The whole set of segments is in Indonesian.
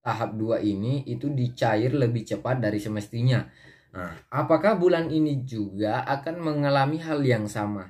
tahap 2 ini itu dicair lebih cepat dari semestinya. Nah, apakah bulan ini juga akan mengalami hal yang sama?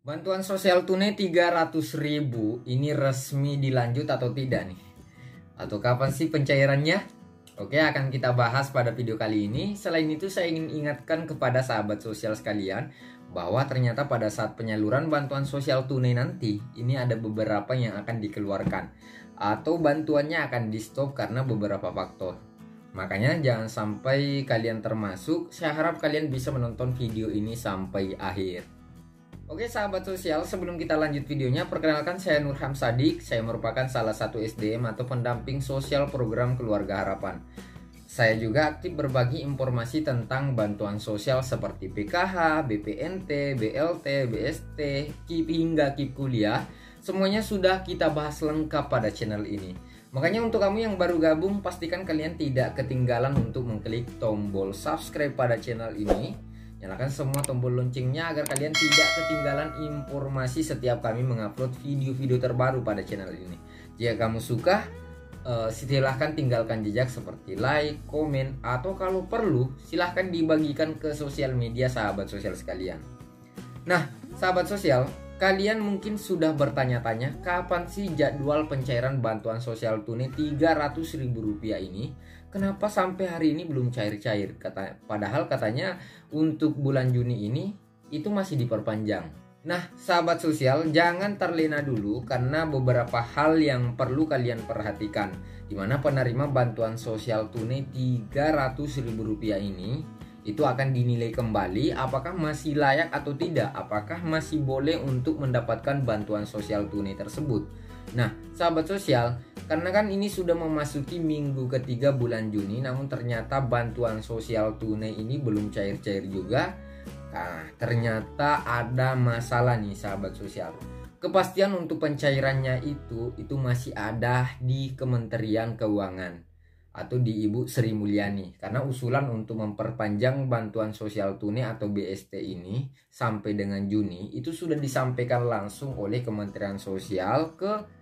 Bantuan sosial tunai 300.000 ini resmi dilanjut atau tidak nih? Atau kapan sih pencairannya? Oke, akan kita bahas pada video kali ini. Selain itu, saya ingin ingatkan kepada sahabat sosial sekalian bahwa ternyata pada saat penyaluran bantuan sosial tunai nanti, ini ada beberapa yang akan dikeluarkan atau bantuannya akan di-stop karena beberapa faktor. Makanya jangan sampai kalian termasuk. Saya harap kalian bisa menonton video ini sampai akhir. Oke sahabat sosial, sebelum kita lanjut videonya, perkenalkan saya Nurham Sadik. Saya merupakan salah satu SDM atau pendamping sosial program Keluarga Harapan. Saya juga aktif berbagi informasi tentang bantuan sosial seperti PKH, BPNT, BLT, BST, KIP hingga KIP kuliah. Semuanya sudah kita bahas lengkap pada channel ini. Makanya untuk kamu yang baru gabung, pastikan kalian tidak ketinggalan untuk mengklik tombol subscribe pada channel ini. Nyalakan semua tombol loncengnya agar kalian tidak ketinggalan informasi setiap kami mengupload video-video terbaru pada channel ini. Jika kamu suka, silahkan tinggalkan jejak seperti like, komen, atau kalau perlu silahkan dibagikan ke sosial media sahabat sosial sekalian. Nah, sahabat sosial, kalian mungkin sudah bertanya-tanya kapan sih jadwal pencairan bantuan sosial tunai Rp300.000 ini? Kenapa sampai hari ini belum cair-cair? Padahal katanya untuk bulan Juni ini itu masih diperpanjang. Nah, sahabat sosial, jangan terlena dulu karena beberapa hal yang perlu kalian perhatikan. Di mana penerima bantuan sosial tunai Rp300.000 ini itu akan dinilai kembali apakah masih layak atau tidak, apakah masih boleh untuk mendapatkan bantuan sosial tunai tersebut. Nah, sahabat sosial, karena kan ini sudah memasuki minggu ketiga bulan Juni, namun ternyata bantuan sosial tunai ini belum cair-cair juga. Nah, ternyata ada masalah nih sahabat sosial. Kepastian untuk pencairannya itu masih ada di Kementerian Keuangan atau di Ibu Sri Mulyani, karena usulan untuk memperpanjang bantuan sosial tunai atau BST ini sampai dengan Juni itu sudah disampaikan langsung oleh Kementerian Sosial ke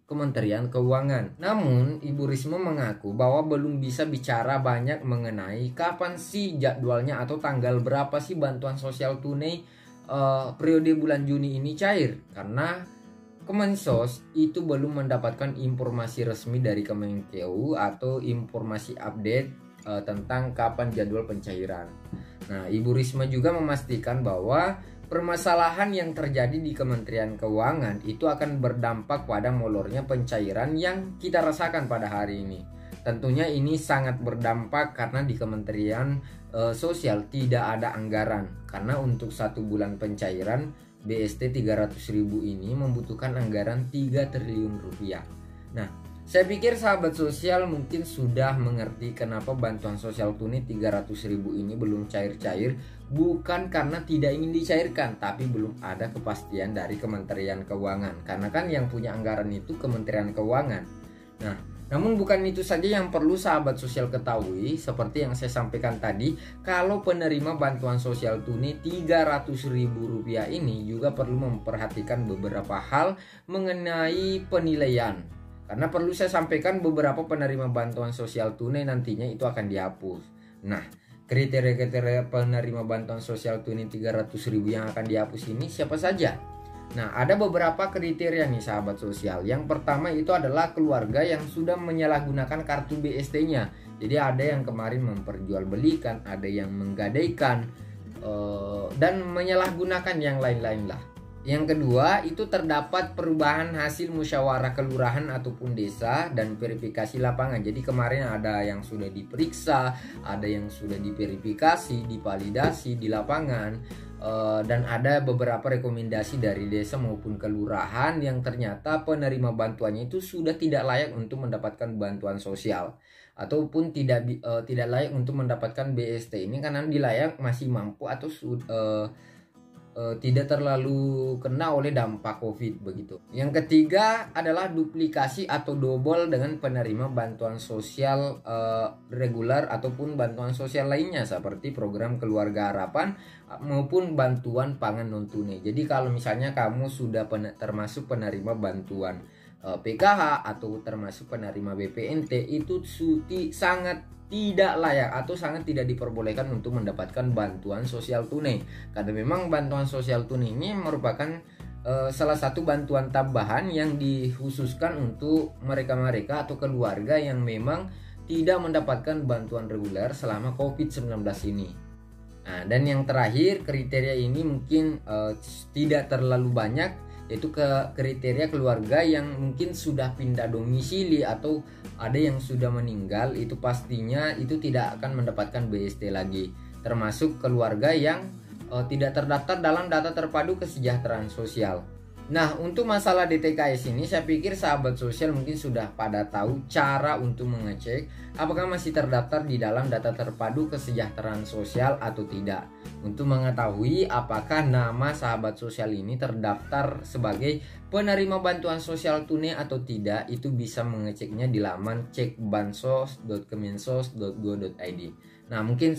Kementerian Keuangan. Namun Ibu Risma mengaku bahwa belum bisa bicara banyak mengenai kapan sih jadwalnya atau tanggal berapa sih bantuan sosial tunai periode bulan Juni ini cair, karena Kemensos itu belum mendapatkan informasi resmi dari Kemenkeu atau informasi update tentang kapan jadwal pencairan. Nah, Ibu Risma juga memastikan bahwa permasalahan yang terjadi di Kementerian Keuangan itu akan berdampak pada molornya pencairan yang kita rasakan pada hari ini. Tentunya ini sangat berdampak karena di Kementerian Sosial tidak ada anggaran, karena untuk 1 bulan pencairan BST 300.000 ini membutuhkan anggaran 3 triliun rupiah. Nah, saya pikir sahabat sosial mungkin sudah mengerti kenapa bantuan sosial tunai 300.000 ini belum cair-cair. Bukan karena tidak ingin dicairkan, tapi belum ada kepastian dari Kementerian Keuangan. Karena kan yang punya anggaran itu Kementerian Keuangan. Nah, namun bukan itu saja yang perlu sahabat sosial ketahui. Seperti yang saya sampaikan tadi, kalau penerima bantuan sosial tunai Rp300.000 ini juga perlu memperhatikan beberapa hal mengenai penilaian. Karena perlu saya sampaikan beberapa penerima bantuan sosial tunai nantinya itu akan dihapus. Nah, kriteria-kriteria penerima bantuan sosial tunai Rp300.000 yang akan dihapus ini siapa saja? Nah, ada beberapa kriteria nih sahabat sosial. Yang pertama itu adalah keluarga yang sudah menyalahgunakan kartu BST-nya. Jadi ada yang kemarin memperjualbelikan, ada yang menggadaikan, dan menyalahgunakan yang lain-lain lah. Yang kedua itu terdapat perubahan hasil musyawarah kelurahan ataupun desa dan verifikasi lapangan. Jadi kemarin ada yang sudah diperiksa, ada yang sudah diverifikasi, divalidasi di lapangan, dan ada beberapa rekomendasi dari desa maupun kelurahan yang ternyata penerima bantuannya itu sudah tidak layak untuk mendapatkan bantuan sosial ataupun tidak layak untuk mendapatkan BST ini karena dilayak masih mampu atau tidak terlalu kena oleh dampak COVID begitu. Yang ketiga adalah duplikasi atau double dengan penerima bantuan sosial reguler ataupun bantuan sosial lainnya seperti program Keluarga Harapan maupun bantuan pangan non tunai. Jadi kalau misalnya kamu sudah termasuk penerima bantuan PKH atau termasuk penerima BPNT, itu sangat tidak layak atau sangat tidak diperbolehkan untuk mendapatkan bantuan sosial tunai, karena memang bantuan sosial tunai ini merupakan salah satu bantuan tambahan yang dikhususkan untuk mereka-mereka atau keluarga yang memang tidak mendapatkan bantuan reguler selama COVID-19 ini. Nah, dan yang terakhir, kriteria ini mungkin tidak terlalu banyak, yaitu kriteria keluarga yang mungkin sudah pindah domisili atau ada yang sudah meninggal, itu pastinya itu tidak akan mendapatkan BST lagi, termasuk keluarga yang tidak terdaftar dalam data terpadu kesejahteraan sosial. Nah, untuk masalah DTKS ini saya pikir sahabat sosial mungkin sudah pada tahu cara untuk mengecek apakah masih terdaftar di dalam data terpadu kesejahteraan sosial atau tidak. Untuk mengetahui apakah nama sahabat sosial ini terdaftar sebagai penerima bantuan sosial tunai atau tidak, itu bisa mengeceknya di laman cekbansos.kemensos.go.id. Nah, mungkin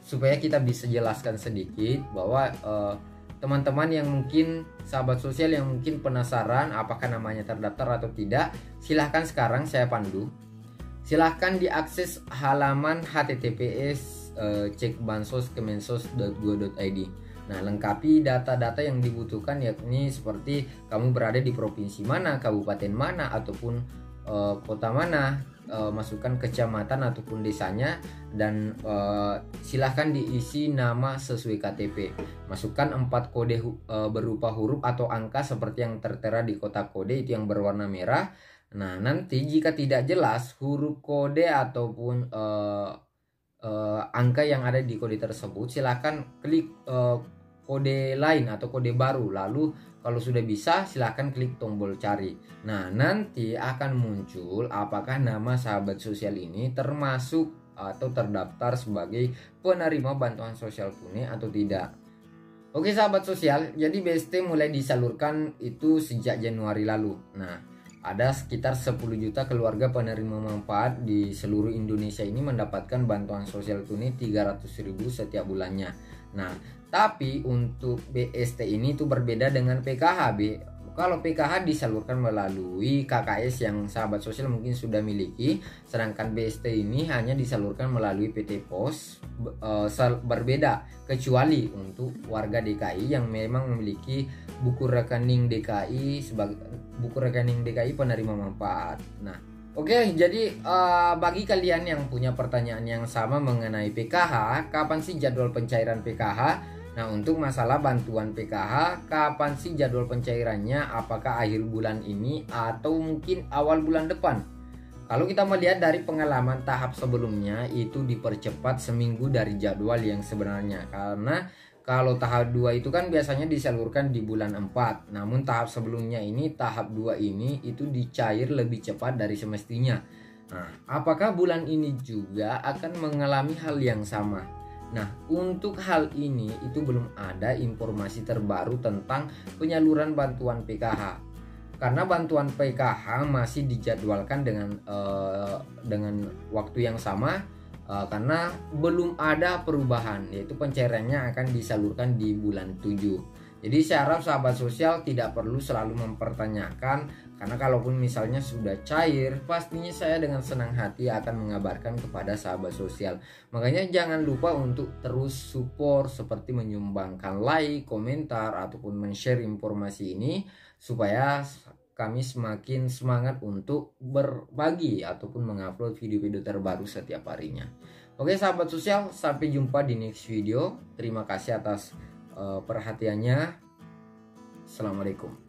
supaya kita bisa jelaskan sedikit bahwa teman-teman yang mungkin sahabat sosial yang mungkin penasaran apakah namanya terdaftar atau tidak, silahkan sekarang saya pandu. Silahkan diakses halaman https cekbansos.kemensos.go.id. Nah, lengkapi data-data yang dibutuhkan, yakni seperti kamu berada di provinsi mana, kabupaten mana, ataupun kota mana, masukkan kecamatan ataupun desanya, dan silahkan diisi nama sesuai KTP. Masukkan 4 kode berupa huruf atau angka seperti yang tertera di kotak kode itu yang berwarna merah. Nah, nanti jika tidak jelas huruf kode ataupun angka yang ada di kode tersebut, silahkan klik kode lain atau kode baru, lalu kalau sudah bisa silahkan klik tombol cari. Nah, nanti akan muncul apakah nama sahabat sosial ini termasuk atau terdaftar sebagai penerima bantuan sosial tunai atau tidak. Oke sahabat sosial, jadi BST mulai disalurkan itu sejak Januari lalu. Nah, ada sekitar 10 juta keluarga penerima manfaat di seluruh Indonesia ini mendapatkan bantuan sosial tunai 300.000 setiap bulannya. Nah, tapi untuk BST ini itu berbeda dengan PKH. Kalau PKH disalurkan melalui KKS yang sahabat sosial mungkin sudah miliki, sedangkan BST ini hanya disalurkan melalui PT Pos. Berbeda kecuali untuk warga DKI yang memang memiliki buku rekening DKI sebagai buku rekening DKI penerima manfaat. Nah, oke, jadi bagi kalian yang punya pertanyaan yang sama mengenai PKH, kapan sih jadwal pencairan PKH? Nah, untuk masalah bantuan PKH, kapan sih jadwal pencairannya? Apakah akhir bulan ini atau mungkin awal bulan depan? Kalau kita melihat dari pengalaman tahap sebelumnya, itu dipercepat seminggu dari jadwal yang sebenarnya. Karena kalau tahap 2 itu kan biasanya disalurkan di bulan 4. Namun tahap sebelumnya ini, tahap 2 ini itu dicair lebih cepat dari semestinya. Nah, apakah bulan ini juga akan mengalami hal yang sama? Nah, untuk hal ini itu belum ada informasi terbaru tentang penyaluran bantuan PKH. Karena bantuan PKH masih dijadwalkan dengan waktu yang sama, karena belum ada perubahan, yaitu pencairannya akan disalurkan di bulan 7. Jadi saya harap sahabat sosial tidak perlu selalu mempertanyakan, karena kalaupun misalnya sudah cair, pastinya saya dengan senang hati akan mengabarkan kepada sahabat sosial. Makanya jangan lupa untuk terus support seperti menyumbangkan like, komentar, ataupun men-share informasi ini supaya kami semakin semangat untuk berbagi ataupun mengupload video-video terbaru setiap harinya. Oke sahabat sosial, sampai jumpa di next video. Terima kasih atas perhatiannya. Assalamualaikum.